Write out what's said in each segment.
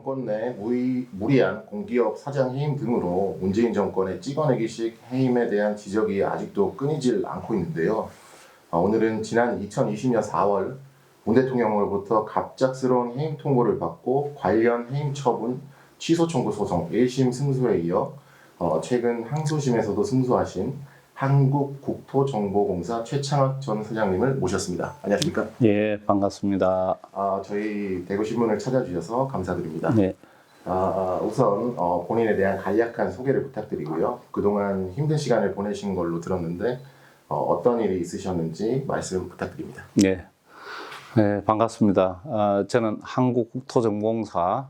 정권 내 무리한 공기업 사장 해임 등으로 문재인 정권의 찍어내기식 해임에 대한 지적이 아직도 끊이질 않고 있는데요. 오늘은 지난 2020년 4월 문 대통령으로부터 갑작스러운 해임 통보를 받고 관련 해임 처분 취소 청구 소송 1심 승소에 이어 최근 항소심에서도 승소하신 한국국토정보공사 최창학 전 사장님을 모셨습니다. 안녕하십니까? 예, 반갑습니다. 저희 대구신문을 찾아주셔서 감사드립니다. 네. 우선 본인에 대한 간략한 소개를 부탁드리고요. 그동안 힘든 시간을 보내신 걸로 들었는데 어떤 일이 있으셨는지 말씀 부탁드립니다. 네, 네, 반갑습니다. 저는 한국국토정보공사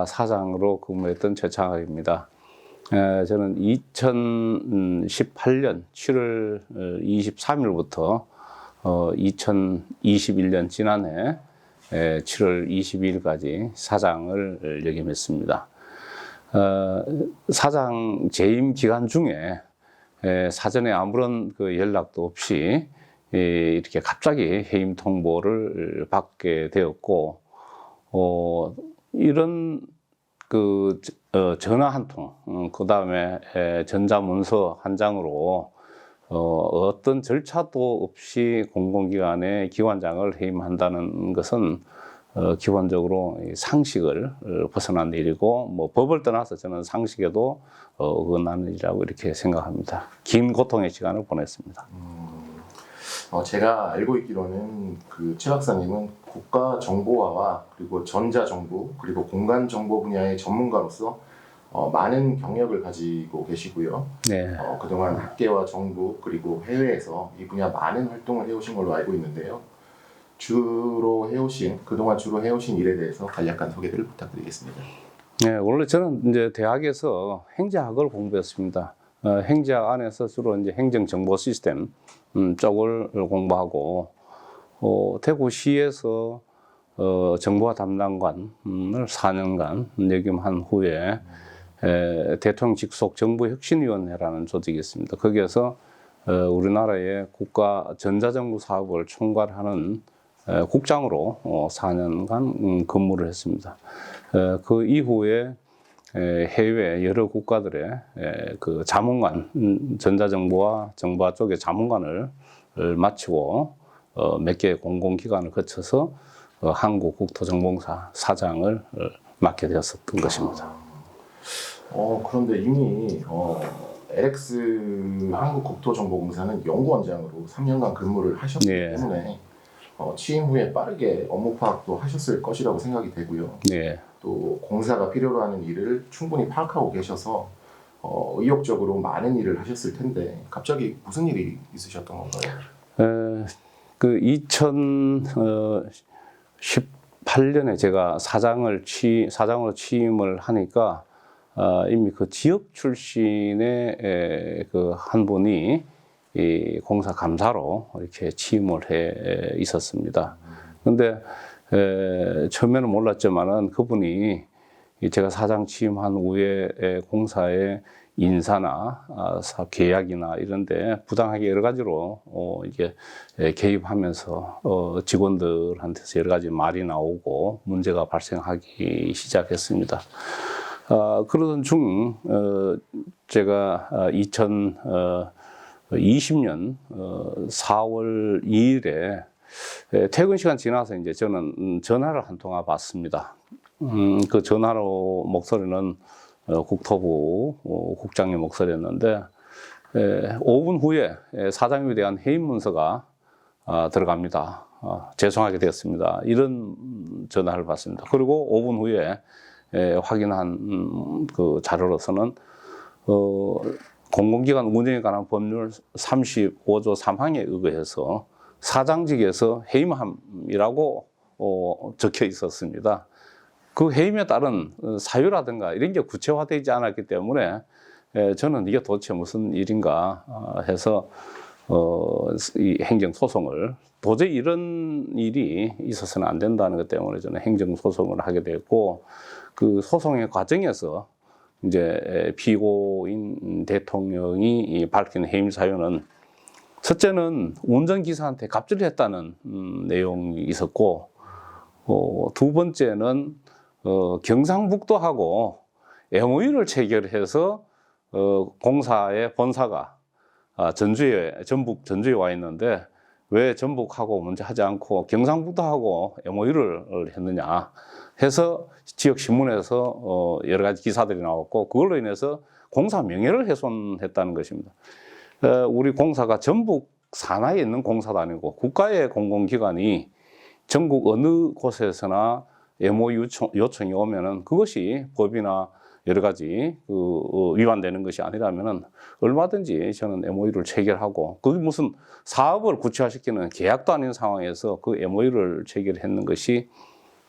사장으로 근무했던 최창학입니다. 저는 2018년 7월 23일부터 2021년 지난해 7월 22일까지 사장을 역임했습니다. 사장 재임 기간 중에 사전에 아무런 연락도 없이 이렇게 갑자기 해임 통보를 받게 되었고, 이런 전화 한 통, 그 다음에 전자문서 한 장으로 어떤 절차도 없이 공공기관의 기관장을 해임한다는 것은 기본적으로 상식을 벗어난 일이고, 뭐 법을 떠나서 저는 상식에도 어긋나는 일이라고 이렇게 생각합니다. 긴 고통의 시간을 보냈습니다. 제가 알고 있기로는 최 박사님은 국가정보화와 그리고 전자정보 그리고 공간정보 분야의 전문가로서 많은 경력을 가지고 계시고요. 네. 그동안 학계와 정부 그리고 해외에서 이 분야 많은 활동을 해오신 걸로 알고 있는데요. 그동안 주로 해오신 일에 대해서 간략한 소개를 부탁드리겠습니다. 네, 원래 저는 이제 대학에서 행정학을 공부했습니다. 행정학 안에서 주로 이제 행정정보 시스템 쪽을 공부하고, 대구시에서 정보화 담당관을 4년간 역임한 후에 대통령 직속 정보혁신위원회라는 조직이 있습니다. 거기에서 우리나라의 국가 전자정부 사업을 총괄하는 국장으로 4년간 근무를 했습니다. 그 이후에 해외 여러 국가들의 자문관, 전자정보와 정보화 쪽의 자문관을 마치고 몇 개의 공공기관을 거쳐서 한국국토정보공사 사장을 맡게 되었었던 것입니다. 그런데 이미 LX 한국국토정보공사는 연구원장으로 3년간 근무를 하셨기 때문에 취임 후에 빠르게 업무 파악도 하셨을 것이라고 생각이 되고요. 네. 또 공사가 필요로 하는 일을 충분히 파악하고 계셔서 의욕적으로 많은 일을 하셨을 텐데 갑자기 무슨 일이 있으셨던 건가요? 2018년에 제가 사장으로 취임을 하니까 이미 지역 출신의 한 분이 이 공사 감사로 이렇게 취임을 해 있었습니다. 그런데 처음에는 몰랐지만은 그분이 제가 사장 취임한 후에 공사의 인사나 계약이나 이런데 부당하게 여러 가지로 이게 개입하면서 직원들한테서 여러 가지 말이 나오고 문제가 발생하기 시작했습니다. 그러던 중 제가 2020년 4월 2일에 퇴근 시간 지나서 이제 저는 전화를 한 통화 받습니다. 그 전화로 목소리는 국토부 국장의 목소리였는데 5분 후에 사장님에 대한 해임 문서가 들어갑니다. 죄송하게 되었습니다. 이런 전화를 받습니다. 그리고 5분 후에 확인한 그 자료로서는 공공기관 운영에 관한 법률 35조 3항에 의거해서 사장직에서 해임함이라고 적혀 있었습니다. 그 해임에 따른 사유라든가 이런 게 구체화되지 않았기 때문에 저는 이게 도대체 무슨 일인가 해서 이 행정소송을 도저히 이런 일이 있어서는 안 된다는 것 때문에 저는 행정소송을 하게 됐고, 그 소송의 과정에서 이제 피고인 대통령이 밝힌 해임 사유는 첫째는 운전기사한테 갑질을 했다는 내용이 있었고, 두 번째는 경상북도하고 MOU를 체결해서 공사의 본사가 전북 전주에 와 있는데 왜 전북하고 먼저 하지 않고 경상북도하고 MOU를 했느냐 해서 지역 신문에서 여러 가지 기사들이 나왔고 그걸로 인해서 공사 명예를 훼손했다는 것입니다. 우리 공사가 전북 산하에 있는 공사도 아니고 국가의 공공기관이 전국 어느 곳에서나 MOU 요청이 오면은 그것이 법이나 여러 가지 위반되는 것이 아니라면은 얼마든지 저는 MOU를 체결하고 그게 무슨 사업을 구체화시키는 계약도 아닌 상황에서 그 MOU를 체결했는 것이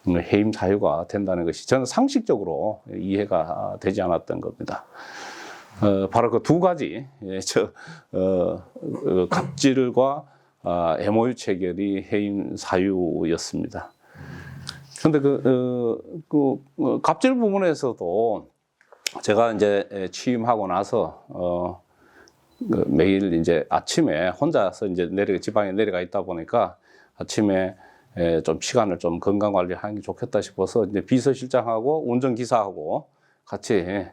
해임 사유가 된다는 것이 저는 상식적으로 이해가 되지 않았던 겁니다. 바로 그 두 가지 갑질과 MOU 체결이 해임 사유였습니다. 그런데 갑질 부분에서도 제가 이제 취임하고 나서 매일 이제 아침에 혼자서 이제 지방에 내려가 있다 보니까 아침에 좀 시간을 좀 건강 관리하는 게 좋겠다 싶어서 이제 비서실장하고 운전기사하고 같이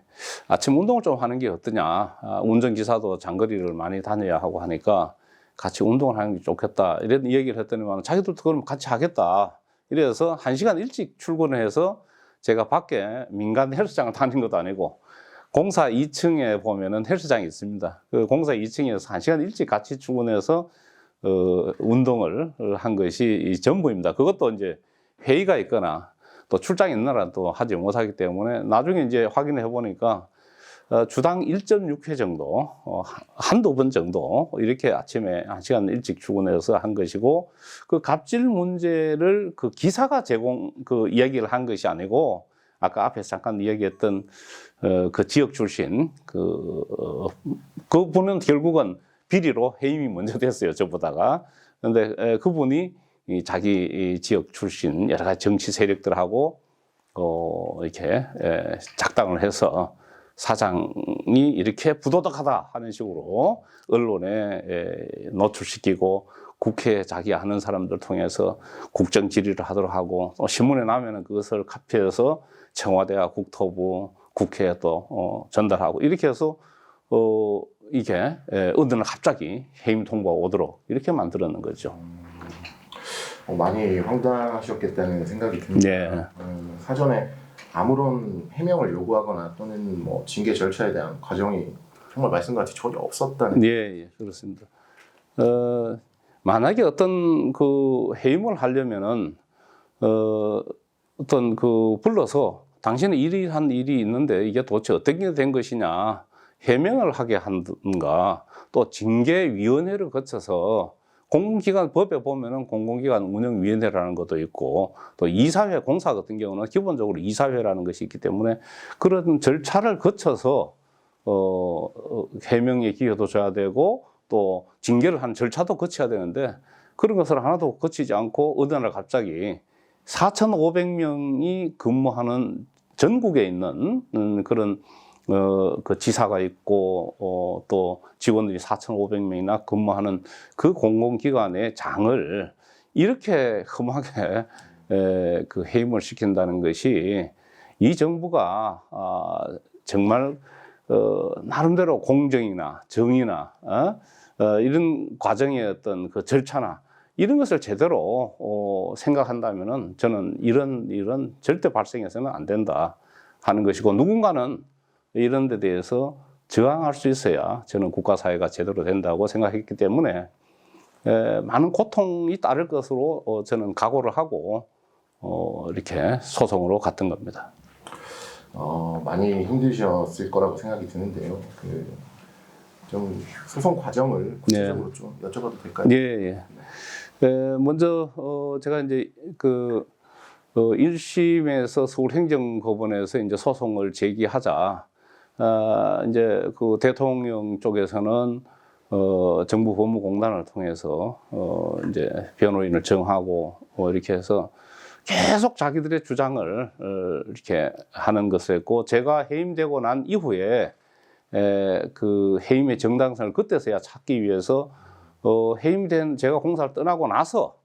아침 운동을 좀 하는 게 어떠냐. 운전기사도 장거리를 많이 다녀야 하고 하니까 같이 운동을 하는 게 좋겠다. 이런 얘기를 했더니만 자기들도 그럼 같이 하겠다. 이래서 1시간 일찍 출근을 해서 제가 밖에 민간 헬스장을 다닌 것도 아니고 공사 2층에 보면은 헬스장이 있습니다. 그 공사 2층에서 1시간 일찍 같이 출근해서 운동을 한 것이 전부입니다. 그것도 이제 회의가 있거나 또 출장이 있는 날은 또 하지 못하기 때문에 나중에 이제 확인해 보니까 주당 1.6회 정도, 한두 번 정도 이렇게 아침에 1시간 일찍 출근해서 한 것이고 그 갑질 문제를 그 기사가 이야기를 한 것이 아니고 아까 앞에서 잠깐 이야기했던 그 지역 출신 그분은 결국은 비리로 해임이 먼저 됐어요, 저보다가. 그런데 그분이 자기 지역 출신 여러 가지 정치 세력들하고 이렇게 작당을 해서 사장이 이렇게 부도덕하다 하는 식으로 언론에 노출시키고 국회에 자기 아는 사람들 통해서 국정 질의를 하도록 하고 또 신문에 나면은 그것을 카피해서 청와대와 국토부, 국회에 또 전달하고 이렇게 해서 이게 어느 날 갑자기 해임 통보가 오도록 이렇게 만들었는 거죠. 많이 황당하셨겠다는 생각이 듭니다. 네. 사전에 아무런 해명을 요구하거나 또는 뭐 징계 절차에 대한 과정이 정말 말씀같이 전혀 없었다는. 예, 그렇습니다. 만약에 어떤 그 해임을 하려면은 어떤 불러서 당신은 한 일이 있는데 이게 도대체 어떻게 된 것이냐 해명을 하게 하는가 또 징계위원회를 거쳐서 공공기관 법에 보면은 공공기관 운영위원회라는 것도 있고 또 이사회 공사 같은 경우는 기본적으로 이사회라는 것이 있기 때문에 그런 절차를 거쳐서 해명의 기회도 줘야 되고 또 징계를 하는 절차도 거쳐야 되는데 그런 것을 하나도 거치지 않고 어느 날 갑자기 4,500명이 근무하는 전국에 있는 그런 그 지사가 있고 또 직원들이 4,500명이나 근무하는 그 공공기관의 장을 이렇게 험하게 그 해임을 시킨다는 것이 이 정부가 정말 나름대로 공정이나 정의나 이런 과정의 어떤 그 절차나 이런 것을 제대로 생각한다면은 저는 이런 일은 절대 발생해서는 안 된다 하는 것이고 누군가는 이런 데 대해서 저항할 수 있어야 저는 국가사회가 제대로 된다고 생각했기 때문에 많은 고통이 따를 것으로 저는 각오를 하고 이렇게 소송으로 갔던 겁니다. 많이 힘드셨을 거라고 생각이 드는데요. 좀 소송 과정을 구체적으로 좀 여쭤봐도 될까요? 예. 먼저 제가 이제 1심에서 서울행정법원에서 이제 소송을 제기하자 이제 그 대통령 쪽에서는 정부 법무공단을 통해서 이제 변호인을 정하고 이렇게 해서 계속 자기들의 주장을 이렇게 하는 것이었고 제가 해임되고 난 이후에 그 해임의 정당성을 그때서야 찾기 위해서 해임된 제가 공사를 떠나고 나서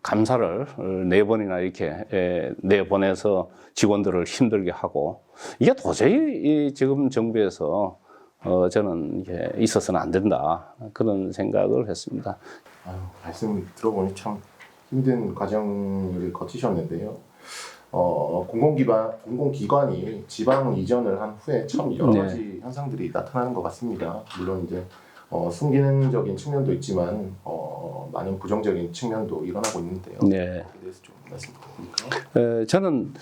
감사를 4번이나 이렇게 내보내서 직원들을 힘들게 하고, 이게 도저히 지금 정부에서 저는 이게 있어서는 안 된다, 그런 생각을 했습니다. 말씀 들어보니 참 힘든 과정을 거치셨는데요. 공공기관이 지방 이전을 한 후에 참 여러 가지 현상들이 나타나는 것 같습니다. 물론 이제 순기능적인 측면도 있지만 많은 부정적인 측면도 일어나고 있는데요. 네. 거기에 대해서 좀 말씀 부탁드릴까요? 저는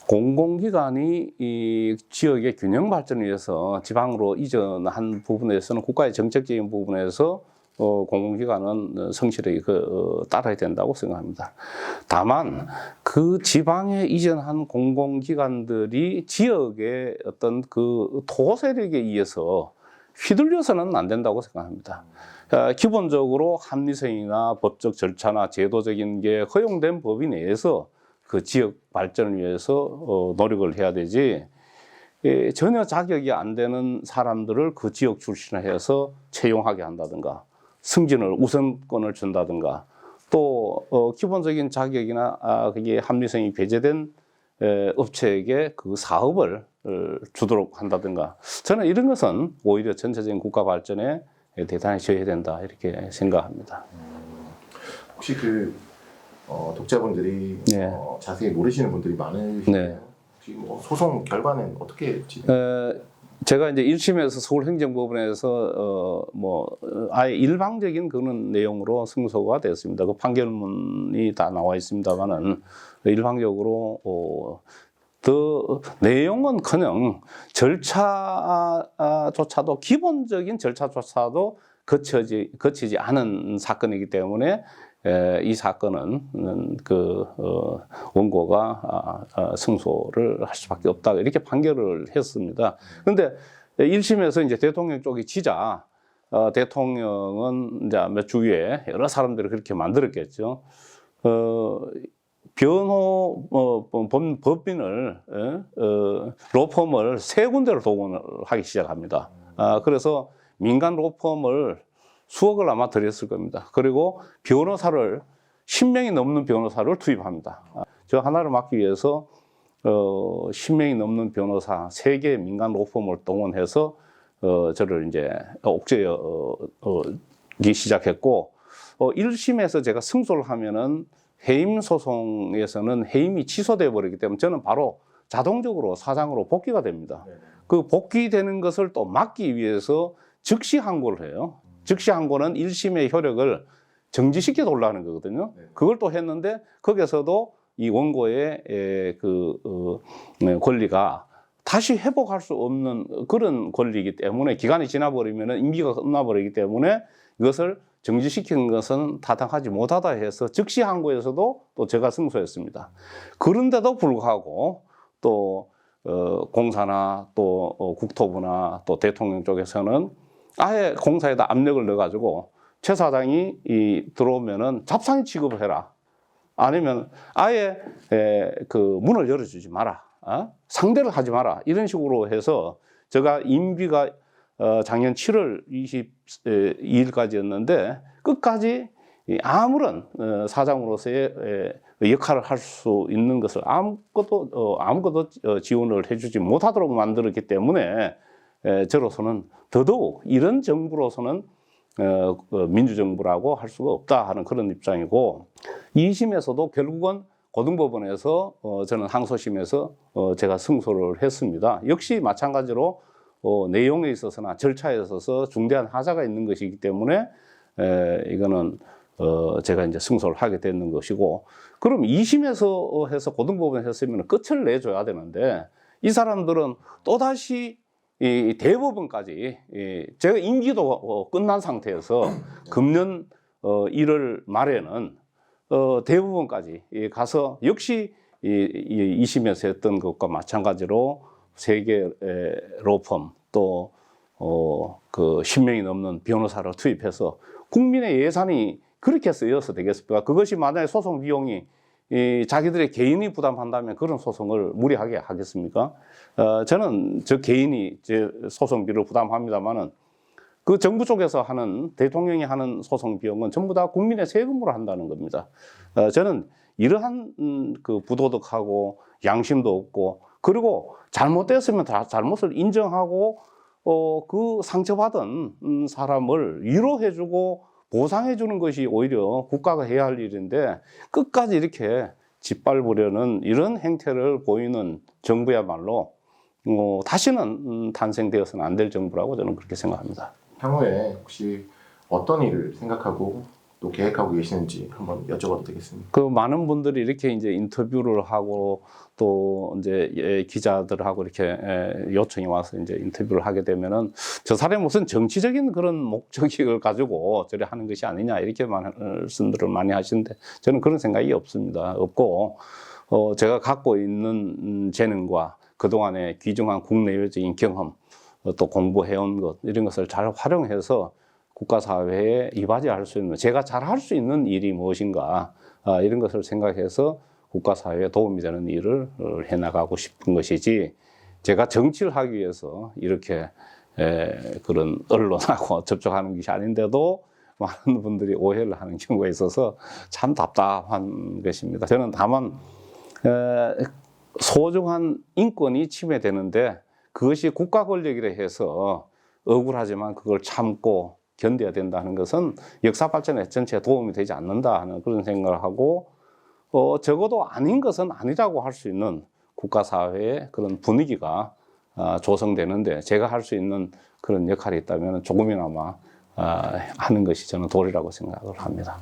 공공기관이 이 지역의 균형 발전을 위해서 지방으로 이전한 부분에서는 국가의 정책적인 부분에서 공공기관은 성실하게 따라야 된다고 생각합니다. 다만 그 지방에 이전한 공공기관들이 지역의 어떤 그 토세력에 의해서 휘둘려서는 안 된다고 생각합니다. 기본적으로 합리성이나 법적 절차나 제도적인 게 허용된 법인 내에서 그 지역 발전을 위해서 노력을 해야 되지, 전혀 자격이 안 되는 사람들을 그 지역 출신을 해서 채용하게 한다든가, 승진을 우선권을 준다든가, 또 기본적인 자격이나 그게 합리성이 배제된 업체에게 그 사업을 주도록 한다든가, 저는 이런 것은 오히려 전체적인 국가 발전에 대단히 저해야 된다, 이렇게 생각합니다. 혹시 독자분들이 네. 자세히 모르시는 분들이 많으시네요. 네. 혹시 뭐 소송 결과는 어떻게 제가 이제 1심에서 서울행정법원에서 아예 일방적인 그런 내용으로 승소가 됐습니다. 그 판결문이 다 나와 있습니다만은 일방적으로 더 내용은커녕 절차조차도, 기본적인 절차조차도 거치지 않은 사건이기 때문에 이 사건은 원고가 승소를 할 수밖에 없다, 이렇게 판결을 했습니다. 그런데 1심에서 이제 대통령 쪽이 지자, 대통령은 이제 몇 주 후에 여러 사람들이 그렇게 만들었겠죠. 법인을, 로펌을 3군데를 동원을 하기 시작합니다. 그래서 민간 로펌을 수억을 아마 들였을 겁니다. 그리고 변호사를 10명이 넘는 변호사를 투입합니다. 저 하나를 막기 위해서 10명이 넘는 변호사 3개 민간 로펌을 동원해서 저를 이제 옥죄기 시작했고, 1심에서 제가 승소를 하면은 해임 소송에서는 해임이 취소돼 버리기 때문에 저는 바로 자동적으로 사장으로 복귀가 됩니다. 그 복귀되는 것을 또 막기 위해서 즉시 항고를 해요. 즉시 항고는 1심의 효력을 정지시켜 놓으려는 거거든요. 그걸 또 했는데 거기서도 이 원고의 권리가 다시 회복할 수 없는 그런 권리이기 때문에, 기간이 지나버리면 임기가 끝나버리기 때문에 이것을 정지시키는 것은 타당하지 못하다 해서 즉시 항고에서도 또 제가 승소했습니다. 그런데도 불구하고 또 공사나 또 국토부나 또 대통령 쪽에서는 아예 공사에다 압력을 넣어가지고 최 사장이 들어오면은 잡상이 취급을 해라, 아니면 아예 그 문을 열어주지 마라, 상대를 하지 마라, 이런 식으로 해서 제가 임기가 작년 7월 22일까지였는데 끝까지 아무런 사장으로서의 역할을 할 수 있는 것을 아무것도 지원을 해주지 못하도록 만들었기 때문에 저로서는 더더욱 이런 정부로서는 민주정부라고 할 수가 없다 하는 그런 입장이고, 2심에서도 결국은 고등법원에서 저는 항소심에서 제가 승소를 했습니다. 역시 마찬가지로 내용에 있어서나 절차에 있어서 중대한 하자가 있는 것이기 때문에 이거는 제가 이제 승소를 하게 되는 것이고, 그럼 2심에서 해서 고등법원에 했으면 끝을 내줘야 되는데, 이 사람들은 또다시 이 대법원까지, 제가 임기도 끝난 상태에서 금년 1월 말에는 대법원까지 가서 역시 이 2심에서 했던 것과 마찬가지로 3개 로펌 또 그 10명이 넘는 변호사를 투입해서 국민의 예산이 그렇게 쓰여서 되겠습니까? 그것이 만약에 소송 비용이 자기들의 개인이 부담한다면 그런 소송을 무리하게 하겠습니까? 저는 저 개인이 제 소송비를 부담합니다만은 그 정부 쪽에서 하는 대통령이 하는 소송 비용은 전부 다 국민의 세금으로 한다는 겁니다. 저는 이러한 그 부도덕하고 양심도 없고 그리고 잘못됐으면 다 잘못을 인정하고 그 상처받은 사람을 위로해주고 보상해주는 것이 오히려 국가가 해야 할 일인데 끝까지 이렇게 짓밟으려는 이런 행태를 보이는 정부야말로 다시는 탄생되어서는 안 될 정부라고 저는 그렇게 생각합니다. 향후에 혹시 어떤 일을 생각하고 또 계획하고 계시는지 한번 여쭤봐도 되겠습니까? 그 많은 분들이 이렇게 이제 인터뷰를 하고 또 이제 기자들하고 이렇게 요청이 와서 이제 인터뷰를 하게 되면은 저 사람이 무슨 정치적인 그런 목적을 가지고 저래 하는 것이 아니냐 이렇게 말씀들을 많이 하시는데 저는 그런 생각이 없습니다. 없고 제가 갖고 있는 재능과 그동안의 귀중한 국내외적인 경험 또 공부해온 것 이런 것을 잘 활용해서 국가사회에 이바지할 수 있는 제가 잘 할 수 있는 일이 무엇인가 이런 것을 생각해서 국가사회에 도움이 되는 일을 해나가고 싶은 것이지 제가 정치를 하기 위해서 이렇게 그런 언론하고 접촉하는 것이 아닌데도 많은 분들이 오해를 하는 경우가 있어서 참 답답한 것입니다. 저는 다만 소중한 인권이 침해되는데 그것이 국가 권력이라 해서 억울하지만 그걸 참고 견뎌야 된다는 것은 역사 발전에 전체에 도움이 되지 않는다 하는 그런 생각을 하고 적어도 아닌 것은 아니라고 할 수 있는 국가사회의 그런 분위기가 조성되는데 제가 할 수 있는 그런 역할이 있다면 조금이나마 하는 것이 저는 도리라고 생각을 합니다.